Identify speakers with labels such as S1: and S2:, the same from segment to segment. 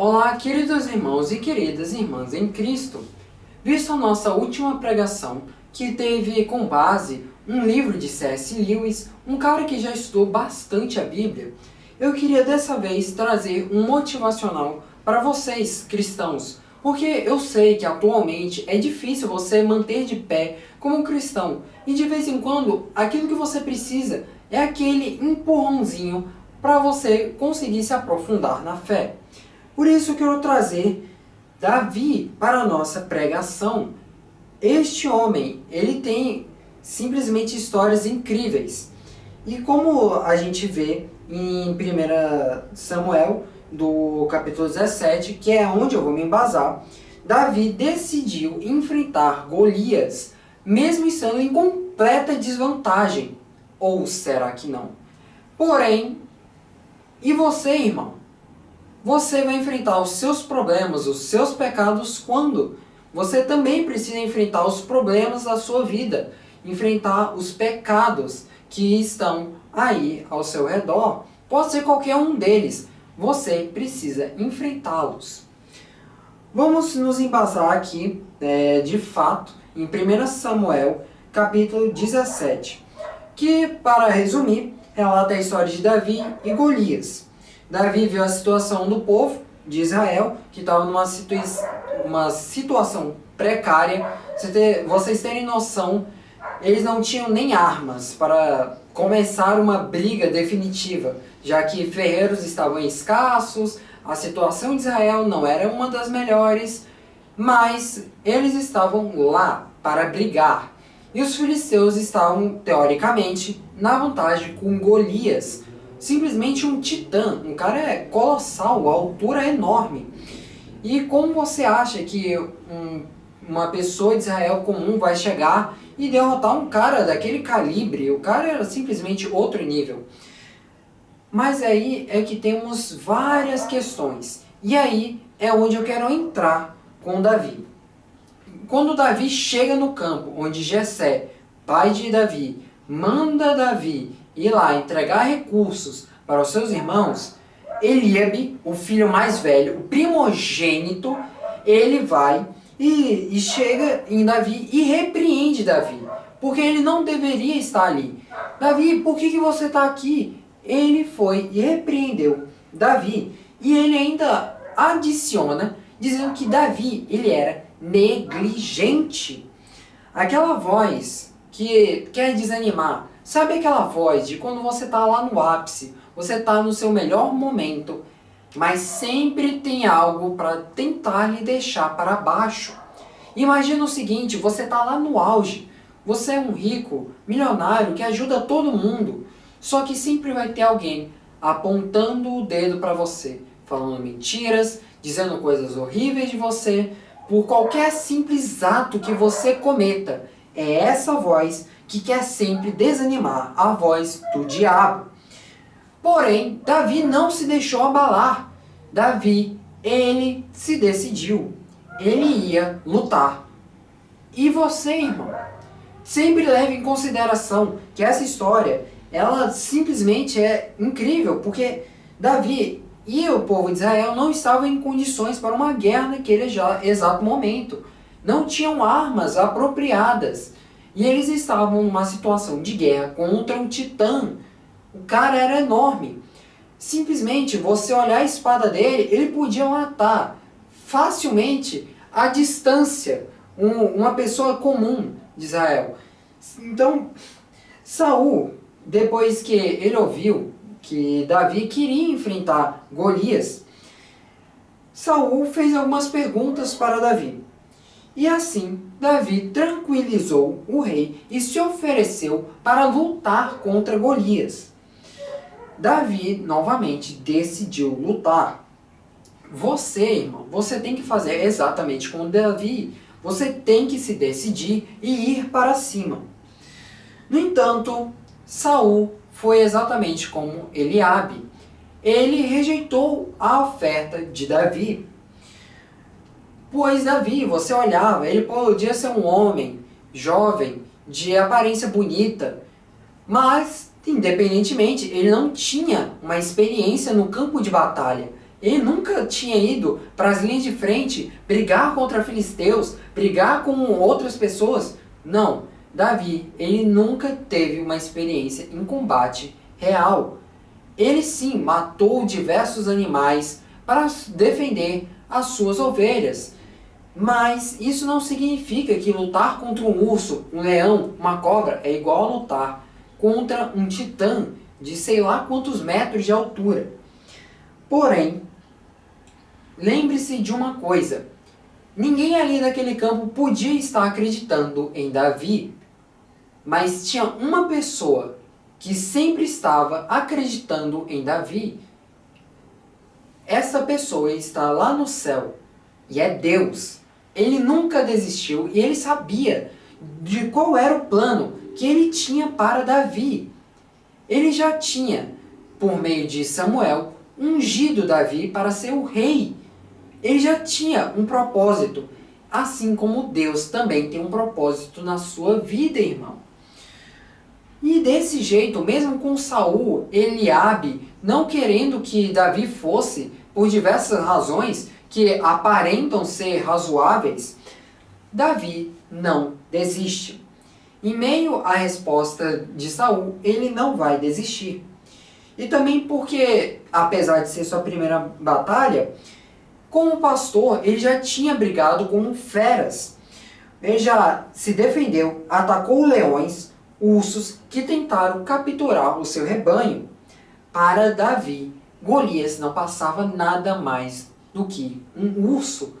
S1: Olá, queridos irmãos e queridas irmãs em Cristo. Visto a nossa última pregação, que teve como base um livro de C.S. Lewis, um cara que já estudou bastante a Bíblia, eu queria dessa vez trazer um motivacional para vocês, cristãos, porque eu sei que atualmente é difícil você manter de pé como um cristão, e de vez em quando aquilo que você precisa é aquele empurrãozinho para você conseguir se aprofundar na fé. Por isso eu quero trazer Davi para a nossa pregação. Este homem, ele tem simplesmente histórias incríveis. E como a gente vê em 1 Samuel, do capítulo 17, que é onde eu vou me embasar, Davi decidiu enfrentar Golias, mesmo estando em completa desvantagem. Ou será que não? Porém, e você, irmão? Você vai enfrentar os seus problemas, os seus pecados quando? Você também precisa enfrentar os problemas da sua vida, enfrentar os pecados que estão aí ao seu redor. Pode ser qualquer um deles, você precisa enfrentá-los. Vamos nos embasar aqui, de fato, em 1 Samuel, capítulo 17, que, para resumir, relata a história de Davi e Golias. Davi viu a situação do povo de Israel, que estava numa situação precária. Vocês terem noção, eles não tinham nem armas para começar uma briga definitiva, já que ferreiros estavam escassos, a situação de Israel não era uma das melhores, mas eles estavam lá para brigar. E os filisteus estavam, teoricamente, na vantagem com Golias, simplesmente um titã, um cara colossal, a altura é enorme. E como você acha que uma pessoa de Israel comum vai chegar e derrotar um cara daquele calibre? O cara era simplesmente outro nível. Mas aí é que temos várias questões. E aí é onde eu quero entrar com Davi. Quando Davi chega no campo, onde Jessé, pai de Davi, manda Davi ir lá entregar recursos para os seus irmãos, Eliabe, o filho mais velho, o primogênito, ele vai e chega em Davi e repreende Davi, porque ele não deveria estar ali. Davi, por que você está aqui? Ele foi e repreendeu Davi, e ele ainda adiciona, dizendo que Davi, ele era negligente. Aquela voz que quer desanimar, sabe aquela voz de quando você está lá no ápice, você está no seu melhor momento, mas sempre tem algo para tentar lhe deixar para baixo? Imagina o seguinte, você está lá no auge, você é um rico, milionário que ajuda todo mundo, só que sempre vai ter alguém apontando o dedo para você, falando mentiras, dizendo coisas horríveis de você, por qualquer simples ato que você cometa. É essa voz que quer sempre desanimar, a voz do diabo. Porém, Davi não se deixou abalar. Davi, ele se decidiu. Ele ia lutar. E você, irmão? Sempre leve em consideração que essa história, ela simplesmente é incrível, porque Davi e o povo de Israel não estavam em condições para uma guerra naquele exato momento. Não tinham armas apropriadas. E eles estavam numa situação de guerra contra um titã. O cara era enorme. Simplesmente, você olhar a espada dele, ele podia matar facilmente à distância uma pessoa comum de Israel. Então, Saul, depois que ele ouviu que Davi queria enfrentar Golias, Saul fez algumas perguntas para Davi. E assim, Davi tranquilizou o rei e se ofereceu para lutar contra Golias. Davi, novamente, decidiu lutar. Você, irmão, você tem que fazer exatamente como Davi. Você tem que se decidir e ir para cima. No entanto, Saul foi exatamente como Eliabe. Ele rejeitou a oferta de Davi. Pois Davi, você olhava, ele podia ser um homem jovem, de aparência bonita, mas, independentemente, ele não tinha uma experiência no campo de batalha. Ele nunca tinha ido para as linhas de frente brigar contra filisteus, brigar com outras pessoas. Não, Davi, ele nunca teve uma experiência em combate real. Ele sim matou diversos animais para defender as suas ovelhas. Mas isso não significa que lutar contra um urso, um leão, uma cobra é igual a lutar contra um titã de sei lá quantos metros de altura. Porém, lembre-se de uma coisa. Ninguém ali naquele campo podia estar acreditando em Davi, mas tinha uma pessoa que sempre estava acreditando em Davi. Essa pessoa está lá no céu e é Deus. Ele nunca desistiu e ele sabia de qual era o plano que ele tinha para Davi. Ele já tinha, por meio de Samuel, ungido Davi para ser o rei. Ele já tinha um propósito, assim como Deus também tem um propósito na sua vida, irmão. E desse jeito, mesmo com Saul, Eliabe, não querendo que Davi fosse, por diversas razões que aparentam ser razoáveis, Davi não desiste. Em meio à resposta de Saul, ele não vai desistir. E também porque, apesar de ser sua primeira batalha, como pastor, ele já tinha brigado com feras. Ele já se defendeu, atacou leões, ursos que tentaram capturar o seu rebanho. Para Davi, Golias não passava nada mais do que um urso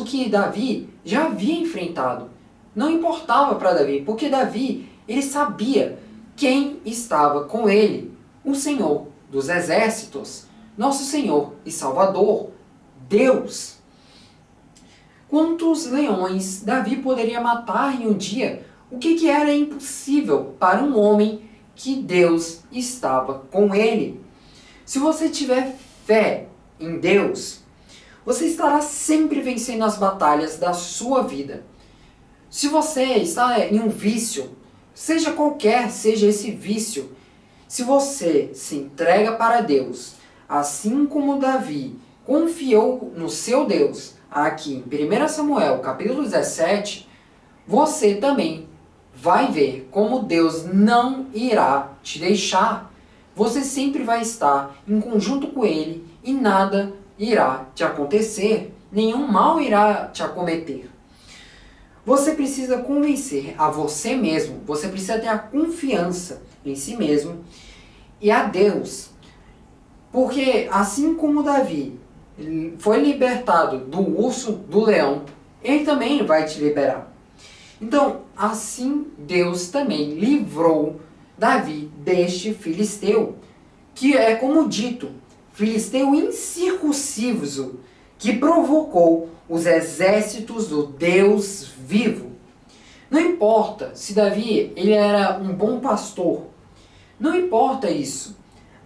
S1: que Davi já havia enfrentado. Não importava para Davi, porque Davi, ele sabia quem estava com ele, o Senhor dos exércitos, nosso Senhor e Salvador, Deus. Quantos leões Davi poderia matar em um dia? O que era impossível para um homem que Deus estava com ele? Se você tiver fé em Deus, você estará sempre vencendo as batalhas da sua vida. Se você está em um vício, seja qualquer seja esse vício, se você se entrega para Deus, assim como Davi confiou no seu Deus, aqui em 1 Samuel capítulo 17, você também vai ver como Deus não irá te deixar. Você sempre vai estar em conjunto com Ele e nada irá te acontecer, nenhum mal irá te acometer. Você precisa convencer a você mesmo, você precisa ter a confiança em si mesmo e a Deus. Porque assim como Davi foi libertado do urso, do leão, ele também vai te liberar. Então, assim Deus também livrou Davi deste filisteu, que é como dito, filisteu incircunciso, que provocou os exércitos do Deus vivo. Não importa se Davi ele era um bom pastor, não importa isso,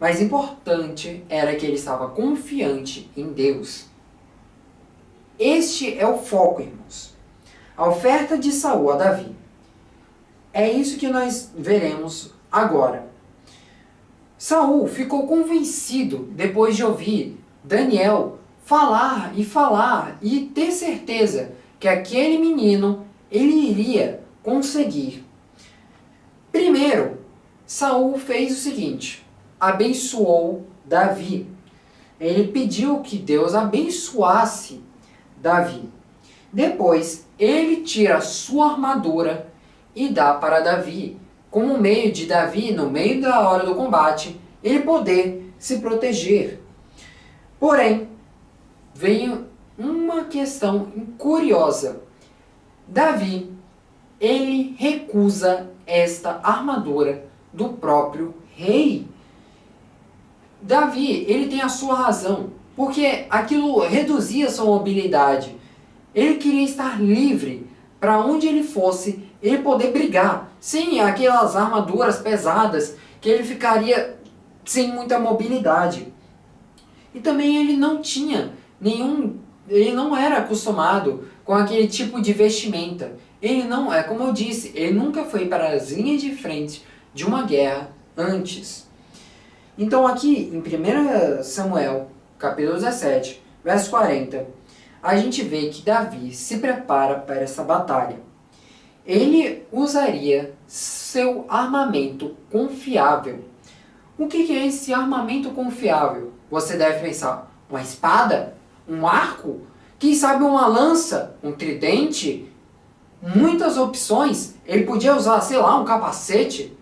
S1: mas importante era que ele estava confiante em Deus. Este é o foco, irmãos. A oferta de Saul a Davi. É isso que nós veremos agora. Saul ficou convencido depois de ouvir Daniel falar e ter certeza que aquele menino ele iria conseguir. Primeiro, Saul fez o seguinte: abençoou Davi. Ele pediu que Deus abençoasse Davi. Depois, ele tira a sua armadura e dá para Davi, como meio de Davi, no meio da hora do combate, ele poder se proteger. Porém, veio uma questão curiosa. Davi, ele recusa esta armadura do próprio rei. Davi, ele tem a sua razão, porque aquilo reduzia sua mobilidade. Ele queria estar livre para onde ele fosse, ele poder brigar, sem aquelas armaduras pesadas, que ele ficaria sem muita mobilidade. E também ele não tinha ele não era acostumado com aquele tipo de vestimenta. Ele não, como eu disse, ele nunca foi para as linhas de frente de uma guerra antes. Então aqui em 1 Samuel, capítulo 17, verso 40, a gente vê que Davi se prepara para essa batalha. Ele usaria seu armamento confiável. O que é esse armamento confiável? Você deve pensar, uma espada? Um arco? Quem sabe uma lança? Um tridente? Muitas opções. Ele podia usar, sei lá, um capacete.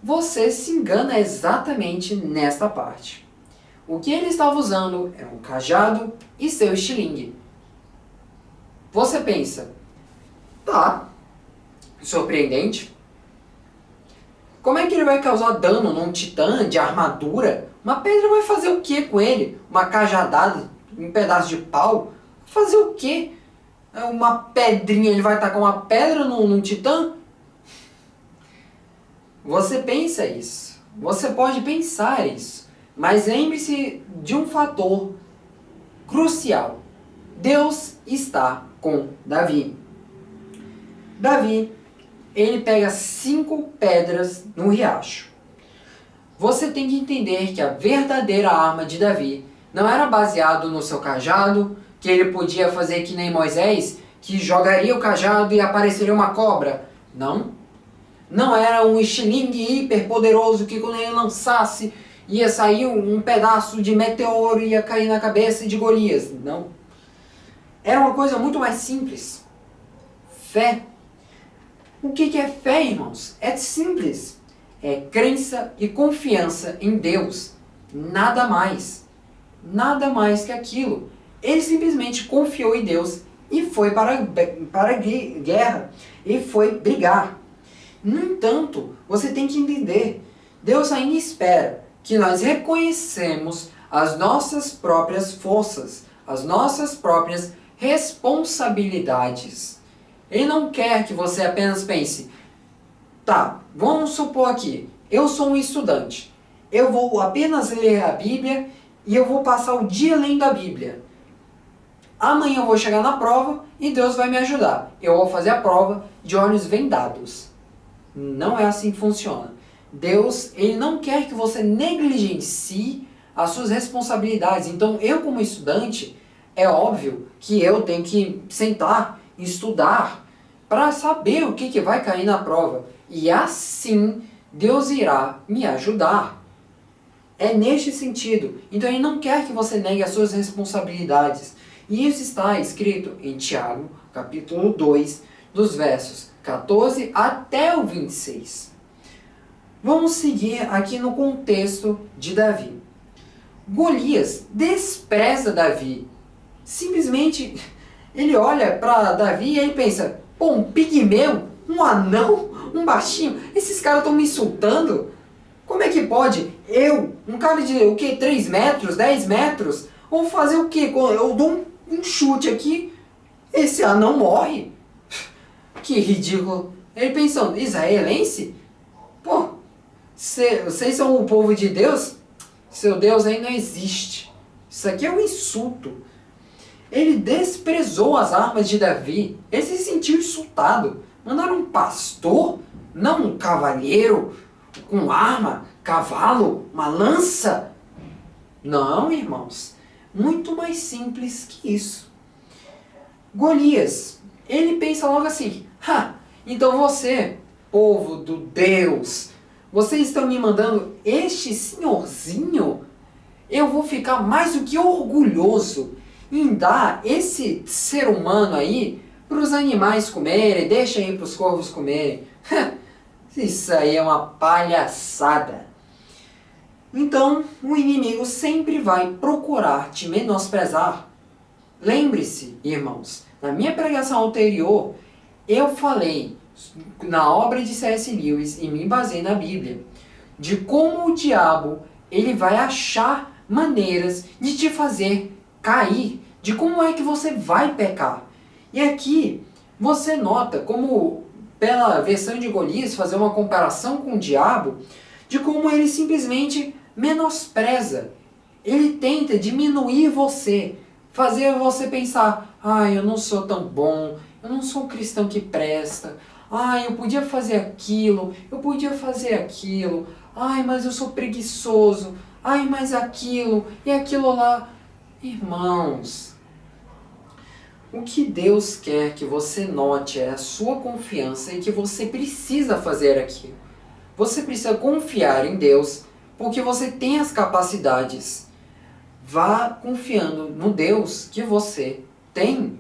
S1: Você se engana exatamente nesta parte. O que ele estava usando era um cajado e seu estilingue. Você pensa, tá, surpreendente. Como é que ele vai causar dano num titã de armadura? Uma pedra vai fazer o que com ele? Uma cajadada, um pedaço de pau? Fazer o que? Uma pedrinha, ele vai tacar uma pedra num titã? Você pensa isso. Você pode pensar isso. Mas lembre-se de um fator crucial. Deus está com Davi. Davi, ele pega 5 pedras no riacho. Você tem que entender que a verdadeira arma de Davi não era baseado no seu cajado, que ele podia fazer que nem Moisés, que jogaria o cajado e apareceria uma cobra. Não. Não era um estilingue hiper poderoso que quando ele lançasse ia sair um pedaço de meteoro e ia cair na cabeça de Golias. Não. Era uma coisa muito mais simples. Fé. O que é fé, irmãos? É simples. É crença e confiança em Deus. Nada mais. Nada mais que aquilo. Ele simplesmente confiou em Deus e foi para a guerra. E foi brigar. No entanto, você tem que entender, Deus ainda espera que nós reconhecemos as nossas próprias forças, as nossas próprias responsabilidades. Ele não quer que você apenas pense, tá, vamos supor aqui, eu sou um estudante, eu vou apenas ler a Bíblia e eu vou passar o dia lendo a Bíblia. Amanhã eu vou chegar na prova e Deus vai me ajudar. Eu vou fazer a prova de olhos vendados. Não é assim que funciona. Deus, ele não quer que você negligencie as suas responsabilidades. Então, eu como estudante, é óbvio que eu tenho que sentar e estudar para saber o que vai cair na prova. E assim, Deus irá me ajudar. É neste sentido. Então, ele não quer que você negue as suas responsabilidades. E isso está escrito em Tiago, capítulo 2, dos versos 14 até o 26. Vamos seguir aqui no contexto de Davi. Golias despreza Davi. Simplesmente, ele olha para Davi e ele pensa, pô, um pigmeu, um anão, um baixinho, esses caras estão me insultando? Como é que pode? Eu, um cara de o quê? 3 metros, 10 metros? Vou fazer o quê? Eu dou um chute aqui, esse anão morre. Que ridículo. Ele pensando, israelense? Pô, vocês são o povo de Deus? Seu Deus aí não existe. Isso aqui é um insulto. Ele desprezou as armas de Davi. Ele se sentiu insultado. Mandaram um pastor, não um cavalheiro, com arma, cavalo, uma lança. Não, irmãos. Muito mais simples que isso. Golias, ele pensa logo assim, então você, povo do Deus, vocês estão me mandando este senhorzinho? Eu vou ficar mais do que orgulhoso em dar esse ser humano aí para os animais comerem, deixa aí para os corvos comerem. Isso aí é uma palhaçada. Então, o inimigo sempre vai procurar te menosprezar. Lembre-se, irmãos, na minha pregação anterior, eu falei na obra de C.S. Lewis e me baseei na Bíblia, de como o diabo ele vai achar maneiras de te fazer cair, de como é que você vai pecar. E aqui você nota como, pela versão de Golias, fazer uma comparação com o diabo, de como ele simplesmente menospreza. Ele tenta diminuir você, fazer você pensar, eu não sou tão bom, eu não sou um cristão que presta, eu podia fazer aquilo, mas eu sou preguiçoso, Ai, mas aquilo e aquilo lá. Irmãos, o que Deus quer que você note é a sua confiança e que você precisa fazer aquilo. Você precisa confiar em Deus porque você tem as capacidades. Vá confiando no Deus que você tem.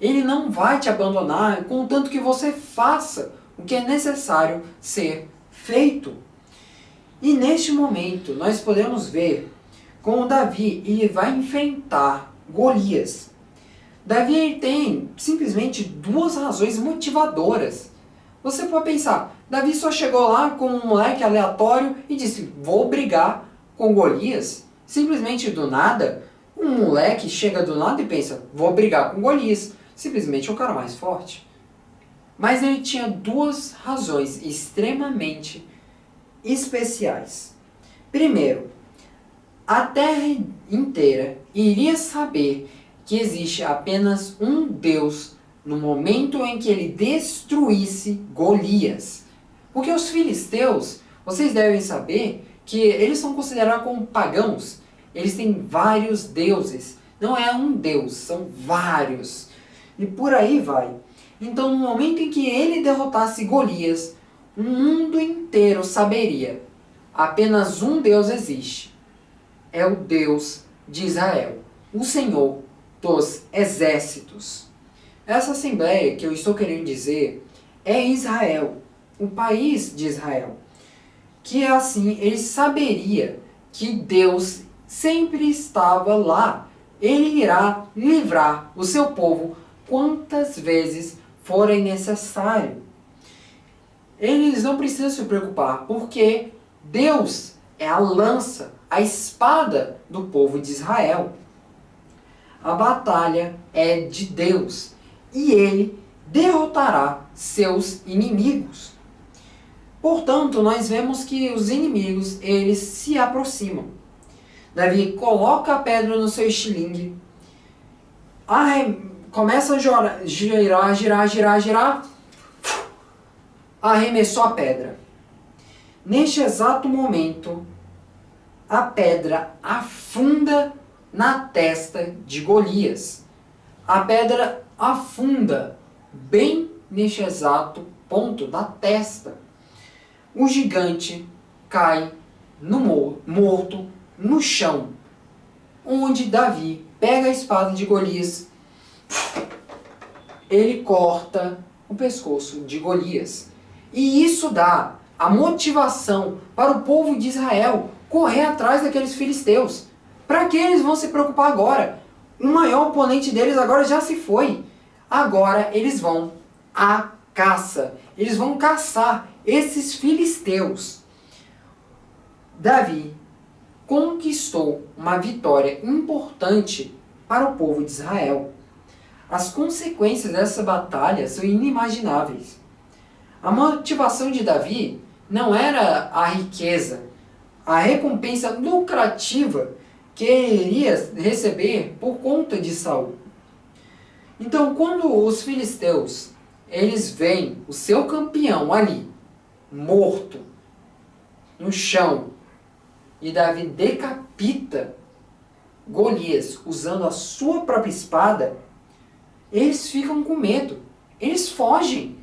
S1: Ele não vai te abandonar, contanto que você faça o que é necessário ser feito. E neste momento nós podemos ver como Davi ele vai enfrentar Golias. Davi ele tem simplesmente duas razões motivadoras. Você pode pensar, Davi só chegou lá com um moleque aleatório e disse, vou brigar com Golias. Simplesmente do nada, um moleque chega do nada e pensa, vou brigar com Golias. Simplesmente é o cara mais forte. Mas ele tinha duas razões extremamente especiais. Primeiro, a terra inteira iria saber que existe apenas um Deus no momento em que ele destruísse Golias. Porque os filisteus, vocês devem saber que eles são considerados como pagãos. Eles têm vários deuses. Não é um Deus, são vários. E por aí vai. Então, no momento em que ele derrotasse Golias, o mundo inteiro saberia: apenas um Deus existe. É o Deus de Israel, o Senhor dos exércitos. Essa assembleia que eu estou querendo dizer é Israel, o país de Israel. Que assim ele saberia que Deus sempre estava lá. Ele irá livrar o seu povo quantas vezes forem necessário. Eles não precisam se preocupar, porque Deus é a lança, a espada do povo de Israel. A batalha é de Deus e ele derrotará seus inimigos. Portanto, nós vemos que os inimigos, eles se aproximam. Davi coloca a pedra no seu estilingue, começa a girar, arremessou a pedra. Neste exato momento, a pedra afunda na testa de Golias. A pedra afunda bem neste exato ponto da testa. O gigante cai morto no chão, onde Davi pega a espada de Golias, ele corta o pescoço de Golias. E isso dá a motivação para o povo de Israel correr atrás daqueles filisteus. Para que eles vão se preocupar agora? O maior oponente deles agora já se foi. Agora eles vão à caça. Eles vão caçar esses filisteus. Davi conquistou uma vitória importante para o povo de Israel. As consequências dessa batalha são inimagináveis. A motivação de Davi não era a riqueza, a recompensa lucrativa que ele iria receber por conta de Saul. Então, quando os filisteus eles veem o seu campeão ali, morto, no chão, e Davi decapita Golias usando a sua própria espada, eles ficam com medo, eles fogem.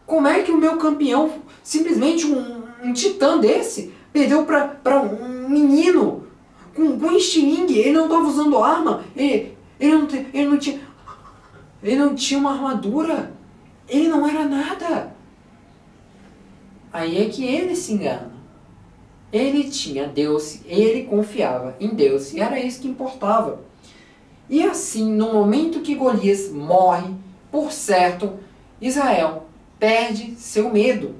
S1: Como é que o meu campeão, simplesmente um titã desse, perdeu para um menino com estilingue? Ele não estava usando arma, ele não tinha uma armadura, ele não era nada. Aí é que ele se engana. Ele tinha Deus, ele confiava em Deus e era isso que importava. E assim, no momento que Golias morre, por certo, Israel perde seu medo.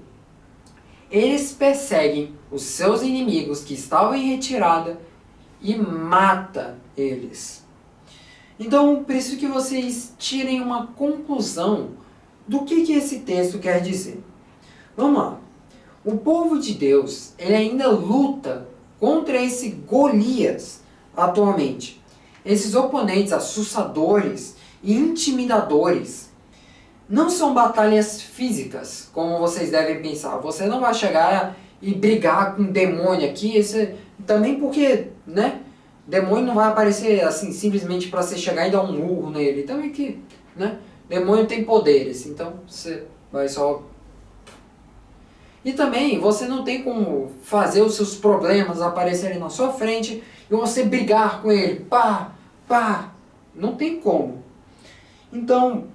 S1: Eles perseguem os seus inimigos que estavam em retirada e mata eles. Então, preciso que vocês tirem uma conclusão do que esse texto quer dizer. Vamos lá. O povo de Deus, ele ainda luta contra esse Golias atualmente. Esses oponentes assustadores e intimidadores. Não são batalhas físicas, como vocês devem pensar. Você não vai chegar e brigar com um demônio aqui. Também porque, né, demônio não vai aparecer assim simplesmente para você chegar e dar um murro nele. Também que, né, demônio tem poderes, então você vai só... E também você não tem como fazer os seus problemas aparecerem na sua frente e você brigar com ele, pá, pá, não tem como. Então,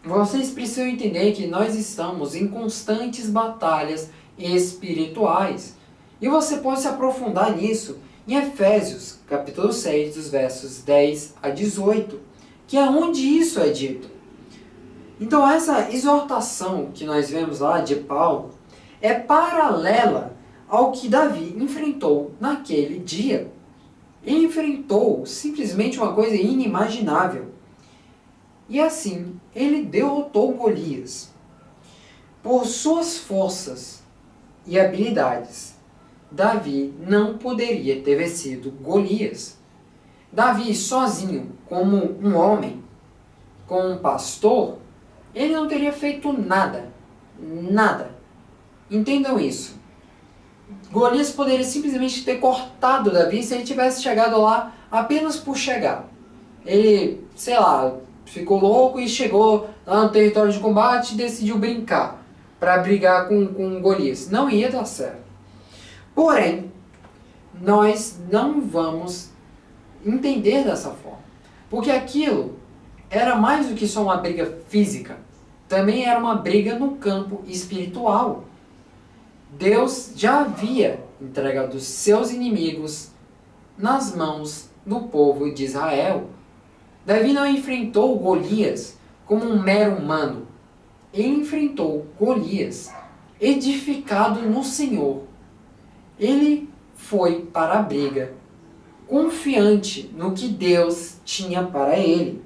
S1: vocês precisam entender que nós estamos em constantes batalhas espirituais. E você pode se aprofundar nisso em Efésios, capítulo 6, dos versos 10 a 18, que é onde isso é dito. Então essa exortação que nós vemos lá de Paulo é paralela ao que Davi enfrentou naquele dia. Ele enfrentou simplesmente uma coisa inimaginável. E assim, ele derrotou Golias. Por suas forças e habilidades, Davi não poderia ter vencido Golias. Davi, sozinho, como um homem, como um pastor, ele não teria feito nada. Nada. Entendam isso. Golias poderia simplesmente ter cortado Davi se ele tivesse chegado lá apenas por chegar. Ele, sei lá, ficou louco e chegou lá no território de combate e decidiu brincar para brigar com Golias. Não ia dar certo. Porém, nós não vamos entender dessa forma. Porque aquilo era mais do que só uma briga física. Também era uma briga no campo espiritual. Deus já havia entregado os seus inimigos nas mãos do povo de Israel. Davi não enfrentou Golias como um mero humano. Ele enfrentou Golias edificado no Senhor. Ele foi para a briga confiante no que Deus tinha para ele.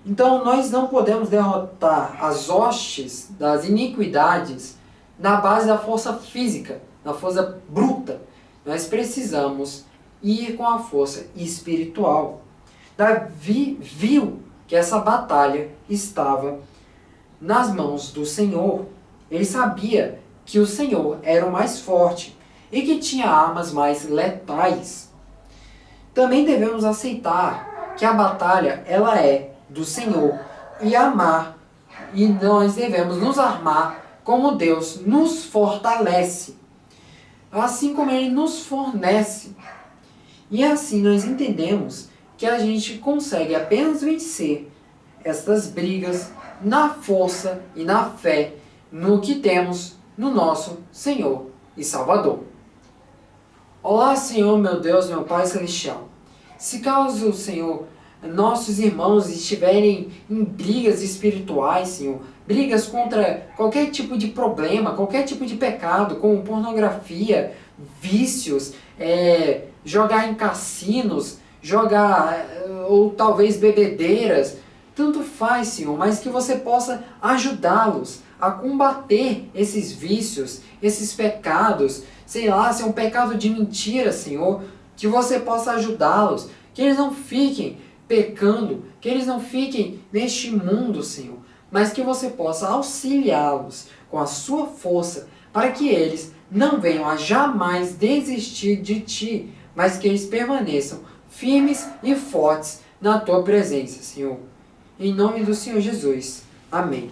S1: Então nós não podemos derrotar as hostes das iniquidades na base da força física, da força bruta. Nós precisamos ir com a força espiritual. Davi viu que essa batalha estava nas mãos do Senhor. Ele sabia que o Senhor era o mais forte e que tinha armas mais letais. Também devemos aceitar que a batalha ela é do Senhor e nós devemos nos armar como Deus nos fortalece, assim como Ele nos fornece. E assim nós entendemos que a gente consegue apenas vencer estas brigas na força e na fé no que temos no nosso Senhor e Salvador. Olá, Senhor, meu Deus, meu Pai Celestial. Se caso, Senhor, nossos irmãos estiverem em brigas espirituais, Senhor, brigas contra qualquer tipo de problema, qualquer tipo de pecado, como pornografia, vícios, jogar em cassinos, ou talvez bebedeiras, tanto faz, Senhor, mas que você possa ajudá-los a combater esses vícios, esses pecados, sei lá, se é um pecado de mentira, Senhor, que você possa ajudá-los, que eles não fiquem pecando, que eles não fiquem neste mundo, Senhor, mas que você possa auxiliá-los com a sua força, para que eles não venham a jamais desistir de Ti, mas que eles permaneçam firmes e fortes na Tua presença, Senhor. Em nome do Senhor Jesus. Amém.